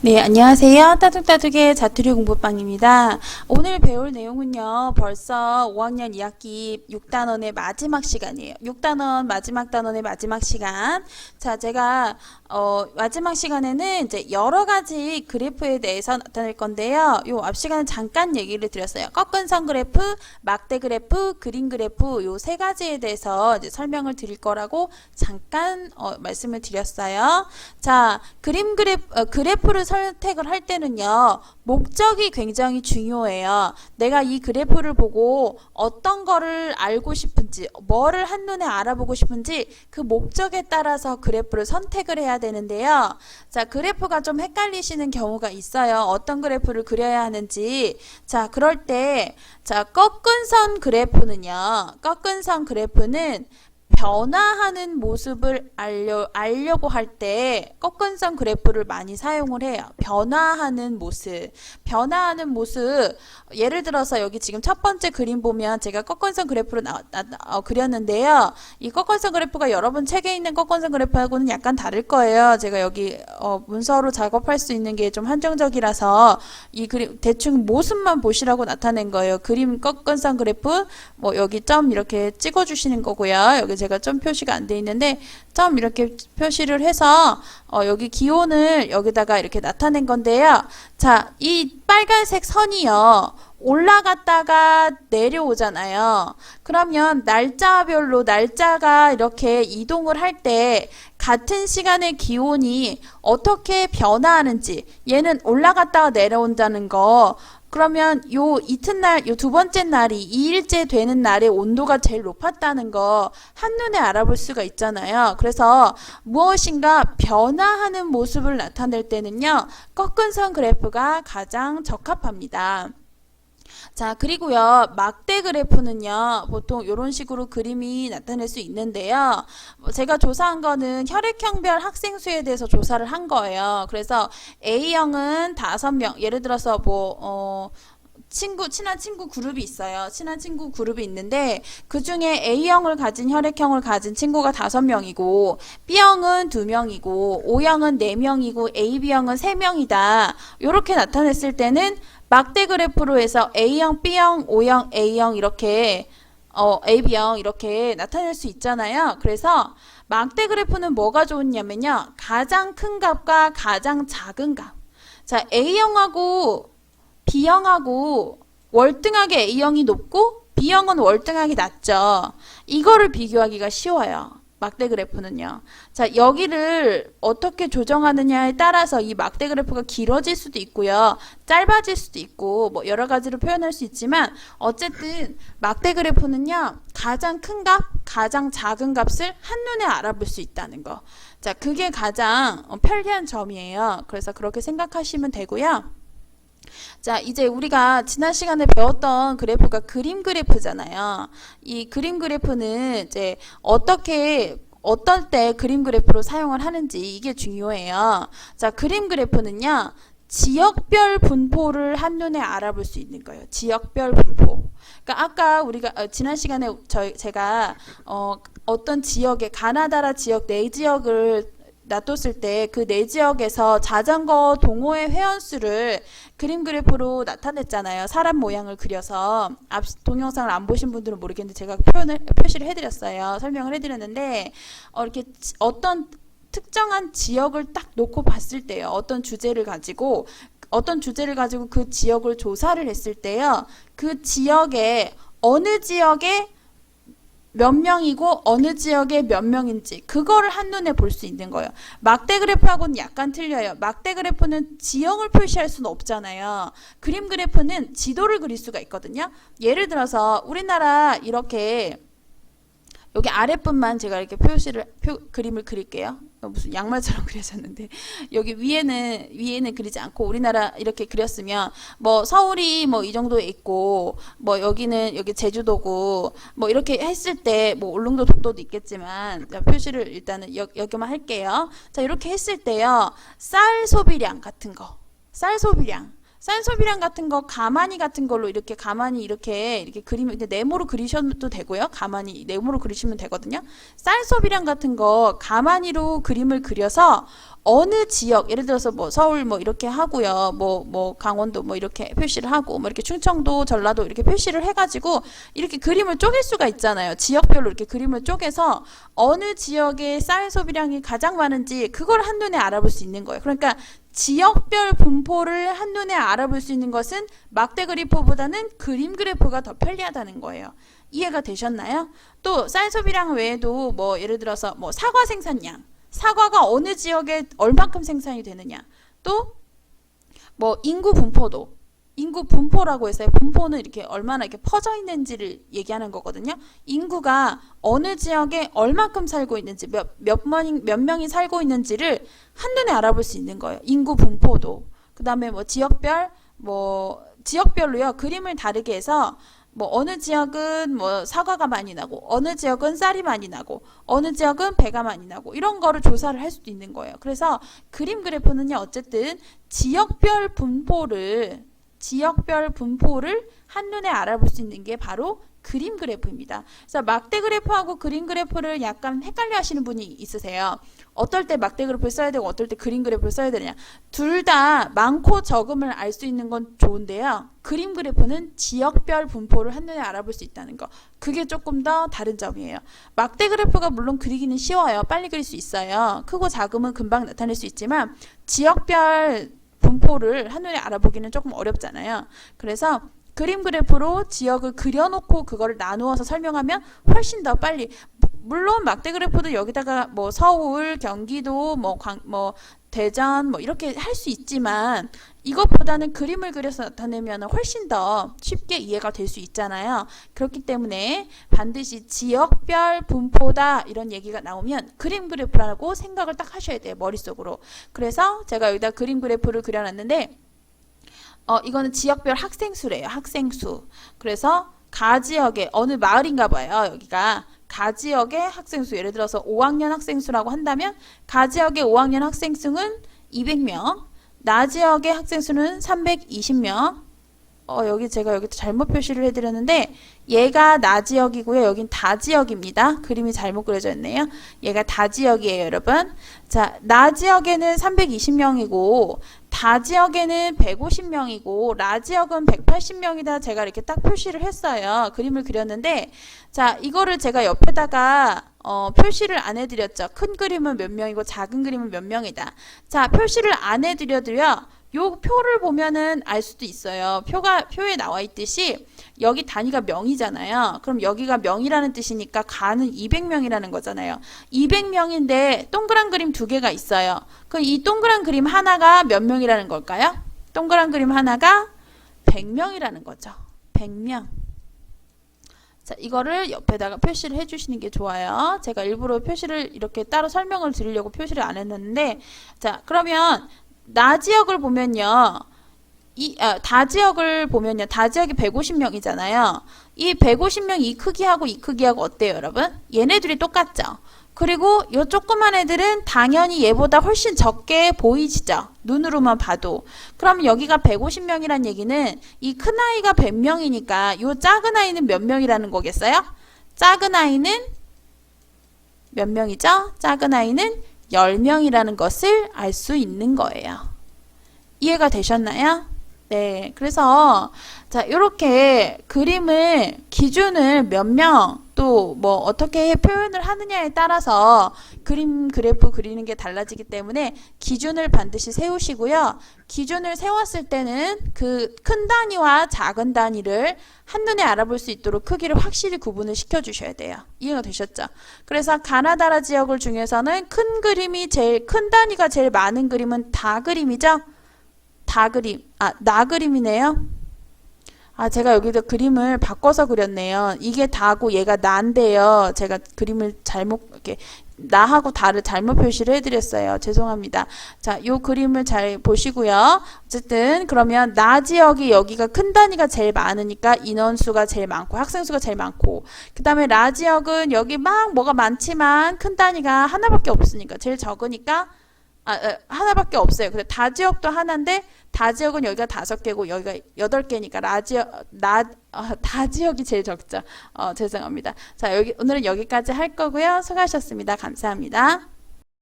네, 안녕하세요. 따뜻따뜻의 자투리 공부방입니다. 오늘 배울 내용은요, 벌써 5학년 2학기 6단원의 마지막 시간이에요. 6단원 마지막 단원의 마지막 시간. 자, 제가 마지막 시간에는 이제 여러 가지 그래프에 대해서 나타낼 건데요. 요 앞 시간에 잠깐 얘기를 드렸어요. 꺾은 선 그래프, 막대 그래프, 그림 그래프 요 세 가지에 대해서 이제 설명을 드릴 거라고 잠깐 말씀을 드렸어요. 자, 그래프를 선택을 할 때는요, 목적이 굉장히 중요해요. 내가 이 그래프를 보고 어떤 거를 알고 싶은지, 뭐를 한눈에 알아보고 싶은지 그 목적에 따라서 그래프를 선택을 해야 되는데요. 자, 그래프가 좀 헷갈리시는 경우가 있어요. 어떤 그래프를 그려야 하는지. 자, 그럴 때, 자, 꺾은 선 그래프는 변화하는 모습을 알려고 할 때 꺾은 선 그래프를 많이 사용을 해요. 변화하는 모습. 예를 들어서 여기 지금 첫 번째 그림 보면 제가 꺾은 선 그래프를 그렸는데요. 이 꺾은 선 그래프가 여러분 책에 있는 꺾은 선 그래프하고는 약간 다를 거예요. 제가 여기 문서로 작업할 수 있는 게 좀 한정적이라서 이 그림 대충 모습만 보시라고 나타낸 거예요. 그림 꺾은 선 그래프 뭐 여기 점 이렇게 찍어 주시는 거고요. 여기 제가 점 표시가 안 돼 있는데 점 이렇게 표시를 해서 여기 기온을 여기다가 이렇게 나타낸 건데요. 자, 이 빨간색 선이요. 올라갔다가 내려오잖아요. 그러면 날짜가 이렇게 이동을 할 때 같은 시간의 기온이 어떻게 변화하는지, 얘는 올라갔다가 내려온다는 거, 그러면 요 이튿날, 요 두 번째 날이 2일째 되는 날의 온도가 제일 높았다는 거 한눈에 알아볼 수가 있잖아요. 그래서 무엇인가 변화하는 모습을 나타낼 때는요, 꺾은 선 그래프가 가장 적합합니다. 자, 그리고요, 막대 그래프는요, 보통 이런 식으로 그림이 나타낼 수 있는데요. 제가 조사한 거는 혈액형별 학생 수에 대해서 조사를 한 거예요. 그래서 A형은 5명, 예를 들어서 친한 친구 그룹이 있어요. 친한 친구 그룹이 있는데 그 중에 A형을 가진 혈액형을 가진 친구가 5명이고 B형은 2명이고 O형은 4명이고 AB형은 3명이다. 이렇게 나타냈을 때는 막대 그래프로 해서 A형, B형, O형, A형 이렇게 AB형 이렇게 나타낼 수 있잖아요. 그래서 막대 그래프는 뭐가 좋냐면요. 가장 큰 값과 가장 작은 값. 자, A형하고 B형하고 월등하게 A형이 높고 B형은 월등하게 낮죠. 이거를 비교하기가 쉬워요. 막대 그래프는요. 자, 여기를 어떻게 조정하느냐에 따라서 이 막대 그래프가 길어질 수도 있고요. 짧아질 수도 있고 뭐 여러 가지로 표현할 수 있지만 어쨌든 막대 그래프는요. 가장 큰 값, 가장 작은 값을 한눈에 알아볼 수 있다는 거. 자, 그게 가장 편리한 점이에요. 그래서 그렇게 생각하시면 되고요. 자, 이제 우리가 지난 시간에 배웠던 그래프가 그림 그래프잖아요. 이 그림 그래프는 이제 어떨 때 그림 그래프로 사용을 하는지 이게 중요해요. 자, 그림 그래프는요. 지역별 분포를 한눈에 알아볼 수 있는 거예요. 지역별 분포. 그러니까 아까 우리가 지난 시간에 제가 어떤 지역에 가나다라 지역 4지역을 놔뒀을 때 그 4지역에서 자전거 동호회 회원수를 그림 그래프로 나타냈잖아요. 사람 모양을 그려서. 앞 동영상을 안 보신 분들은 모르겠는데 제가 표시를 해드렸어요. 설명을 해드렸는데 이렇게 어떤 특정한 지역을 딱 놓고 봤을 때요. 어떤 주제를 가지고 그 지역을 조사를 했을 때요. 그 지역에 어느 지역에 몇 명이고 어느 지역에 몇 명인지 그거를 한눈에 볼 수 있는 거예요. 막대 그래프하고는 약간 틀려요. 막대 그래프는 지역을 표시할 수는 없잖아요. 그림 그래프는 지도를 그릴 수가 있거든요. 예를 들어서 우리나라 이렇게 여기 아랫부분만 제가 이렇게 그림을 그릴게요. 무슨 양말처럼 그려졌는데 여기 위에는 그리지 않고 우리나라 이렇게 그렸으면 뭐 서울이 뭐 이 정도에 있고 뭐 여기 제주도고 뭐 이렇게 했을 때 뭐 울릉도 독도도 있겠지만 표시를 일단은 여기만 할게요. 자, 이렇게 했을 때요. 쌀 소비량 같은 거. 쌀 소비량 같은 거 가마니 같은 걸로 이렇게 그리면 네모로 그리셔도 되고요. 가마니 네모로 그리시면 되거든요. 쌀 소비량 같은 거 가마니로 그림을 그려서 어느 지역, 예를 들어서 뭐 서울 뭐 이렇게 하고요. 뭐 강원도 뭐 이렇게 표시를 하고, 뭐 이렇게 충청도, 전라도 이렇게 표시를 해가지고 이렇게 그림을 쪼갤 수가 있잖아요. 지역별로 이렇게 그림을 쪼개서 어느 지역의 쌀 소비량이 가장 많은지 그걸 한눈에 알아볼 수 있는 거예요. 그러니까 지역별 분포를 한눈에 알아볼 수 있는 것은 막대 그래프보다는 그림 그래프가 더 편리하다는 거예요. 이해가 되셨나요? 또 쌀 소비량 외에도 뭐 예를 들어서 뭐 사과 생산량, 사과가 어느 지역에 얼마큼 생산이 되느냐, 또 뭐 인구 분포도, 인구 분포라고 해서 분포는 이렇게 얼마나 이렇게 퍼져 있는지를 얘기하는 거거든요. 인구가 어느 지역에 얼마큼 살고 있는지, 몇 명이 살고 있는지를 한눈에 알아볼 수 있는 거예요. 인구 분포도. 그 다음에 뭐 지역별로요. 그림을 다르게 해서 뭐 어느 지역은 뭐 사과가 많이 나고, 어느 지역은 쌀이 많이 나고, 어느 지역은 배가 많이 나고, 이런 거를 조사를 할 수도 있는 거예요. 그래서 그림 그래프는요, 어쨌든 지역별 분포를 한눈에 알아볼 수 있는 게 바로 그림 그래프입니다. 그래서 막대 그래프하고 그림 그래프를 약간 헷갈려 하시는 분이 있으세요. 어떨 때 막대 그래프를 써야 되고 어떨 때 그림 그래프를 써야 되느냐. 둘 다 많고 적음을 알 수 있는 건 좋은데요. 그림 그래프는 지역별 분포를 한눈에 알아볼 수 있다는 거. 그게 조금 더 다른 점이에요. 막대 그래프가 물론 그리기는 쉬워요. 빨리 그릴 수 있어요. 크고 작음은 금방 나타낼 수 있지만 지역별 분포를 한눈에 알아보기는 조금 어렵잖아요. 그래서 그림 그래프로 지역을 그려놓고 그거를 나누어서 설명하면 훨씬 더 빨리, 물론 막대 그래프도 여기다가 뭐 서울, 경기도, 뭐 대전 뭐 이렇게 할 수 있지만 이것보다는 그림을 그려서 나타내면 훨씬 더 쉽게 이해가 될 수 있잖아요. 그렇기 때문에 반드시 지역별 분포다 이런 얘기가 나오면 그림 그래프라고 생각을 딱 하셔야 돼요. 머릿속으로. 그래서 제가 여기다 그림 그래프를 그려놨는데 이거는 지역별 학생수래요. 학생수. 그래서 가지역의 어느 마을인가 봐요. 여기가 가지역의 학생수, 예를 들어서 5학년 학생수라고 한다면 가지역의 5학년 학생수는 200명, 나지역의 학생수는 320명. 여기 제가 여기 잘못 표시를 해드렸는데 얘가 나지역이고요. 여긴 다지역입니다. 그림이 잘못 그려져 있네요. 얘가 다지역이에요, 여러분. 자, 나지역에는 320명이고 다지역에는 150명이고 라지역은 180명이다. 제가 이렇게 딱 표시를 했어요. 그림을 그렸는데 자, 이거를 제가 옆에다가 표시를 안 해드렸죠. 큰 그림은 몇 명이고 작은 그림은 몇 명이다. 자, 표시를 안 해드려도요. 요 표를 보면은 알 수도 있어요. 표에 나와 있듯이 여기 단위가 명이잖아요. 그럼 여기가 명이라는 뜻이니까 가는 200명이라는 거잖아요. 200명인데 동그란 그림 두 개가 있어요. 그럼 이 동그란 그림 하나가 몇 명이라는 걸까요? 동그란 그림 하나가 100명이라는 거죠. 100명. 자, 이거를 옆에다가 표시를 해주시는 게 좋아요. 제가 일부러 표시를 이렇게 따로 설명을 드리려고 표시를 안 했는데, 자, 그러면 나지역을 보면요. 다지역을 보면요. 다지역이 150명이잖아요. 이 150명 이 크기하고 이 크기하고 어때요, 여러분? 얘네들이 똑같죠? 그리고 요 조그만 애들은 당연히 얘보다 훨씬 적게 보이시죠? 눈으로만 봐도. 그럼 여기가 150명이란 얘기는 이 큰 아이가 100명이니까 요 작은 아이는 몇 명이라는 거겠어요? 작은 아이는 몇 명이죠? 작은 아이는 10명이라는 것을 알 수 있는 거예요. 이해가 되셨나요? 네. 그래서 자, 이렇게 그림을 기준을 몇 명 또 뭐 어떻게 표현을 하느냐에 따라서 그림 그래프 그리는 게 달라지기 때문에 기준을 반드시 세우시고요. 기준을 세웠을 때는 그 큰 단위와 작은 단위를 한눈에 알아볼 수 있도록 크기를 확실히 구분을 시켜 주셔야 돼요. 이해가 되셨죠? 그래서 가나다라 지역을 중에서는 큰 단위가 제일 많은 그림은 다 그림이죠? 다 그림. 나 그림이네요. 제가 여기다 그림을 바꿔서 그렸네요. 이게 다고 얘가 나인데요. 제가 그림을 잘못, 이렇게, 나하고 다를 잘못 표시를 해드렸어요. 죄송합니다. 자, 요 그림을 잘 보시고요. 어쨌든, 그러면 나 지역이 여기가 큰 단위가 제일 많으니까 인원수가 제일 많고, 학생수가 제일 많고, 그 다음에 라 지역은 여기 막 뭐가 많지만 큰 단위가 하나밖에 없으니까, 제일 적으니까, 하나밖에 없어요. 근데 다 지역도 하나인데 다 지역은 여기가 5개고 여기가 8개니까 다 지역이 제일 적죠. 죄송합니다. 자, 오늘은 여기까지 할 거고요. 수고하셨습니다. 감사합니다.